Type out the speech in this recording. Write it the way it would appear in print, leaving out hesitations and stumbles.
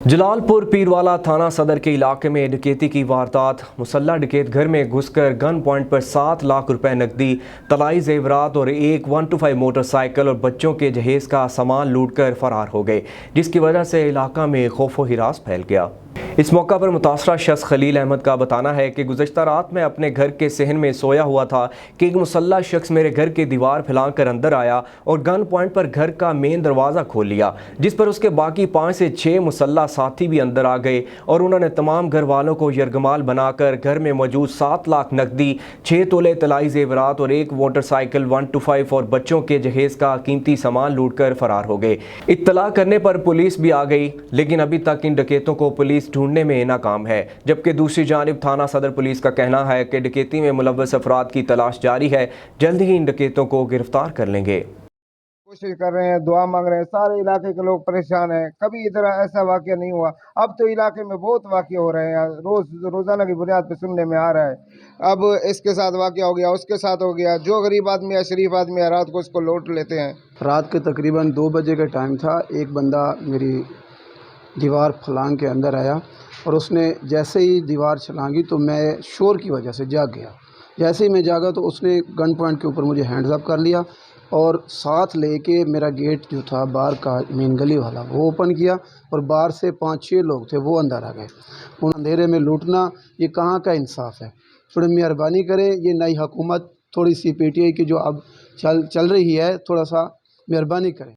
जलालपुर पीरवाला थाना सदर के इलाके में डकैती की वारदात। मुसल्लह डकैत घर में घुसकर गन पॉइंट पर 7 लाख रुपए नकदी, तलाई जेवरात और एक 125 मोटरसाइकिल और बच्चों के जहेज का सामान लूटकर फरार हो गए, जिसकी वजह से इलाका में खौफ व हिरास फैल गया। इस मौका पर मुतासरा शख्स खलील अहमद का बताना है कि गुज़श्ता रात में अपने घर के सहन में सोया हुआ था कि एक मुसल्लह शख्स मेरे घर की दीवार फैलाकर अंदर आया और गन पॉइंट पर घर का मेन दरवाज़ा खोल लिया, जिस पर उसके बाकी 5 से 6 मुसल्लह साथी भी अंदर आ गए और उन्होंने तमाम घर वालों को यरगमाल बनाकर घर में मौजूद 7 लाख नकदी, 6 तोले तलाई जेवरात और एक मोटरसाइकिल 125 और बच्चों के जहेज का कीमती सामान लूट कर फरार हो गए। इत्तला करने पर पुलिस भी आ गई, लेकिन अभी तक इन डकैतों को पुलिस ढूंढने में नाकाम है। जबकि दूसरी जानिब थाना सदर पुलिस का कहना है कि डकैती में मुलव्वस अफराद की तलाश जारी है, जल्द ही इन डकैतों को गिरफ्तार कर लेंगे। कोशिश कर रहे हैं, दुआ मांग रहे हैं। सारे इलाके के लोग परेशान हैं। कभी इधर ऐसा वाकया नहीं हुआ। अब तो इलाके में बहुत वाकया हो रहे हैं, रोजाना की बुनियाद पे सुनने में आ रहा है। अब इसके साथ वाकया हो गया, उसके साथ हो गया। जो गरीब आदमी है, शरीफ आदमी है, रात को उसको लूट लेते हैं। रात के तकरीबन 2 बजे का टाइम था। एक बंदा मेरी दीवार फलांग के अंदर आया और उसने जैसे ही दीवार छलांगी तो मैं शोर की वजह से जाग गया। जैसे ही मैं जागा तो उसने गन पॉइंट के ऊपर मुझे हैंड्स अप कर लिया और साथ लेके मेरा गेट जो था बाहर का मेन गली वाला वो ओपन किया और बाहर से 5-6 लोग थे, वो अंदर आ गए। उन अंधेरे में लूटना ये कहाँ का इंसाफ है। थोड़ी मेहरबानी करें, ये नई हुकूमत थोड़ी सी PTI की जो अब चल रही है, थोड़ा सा मेहरबानी करें।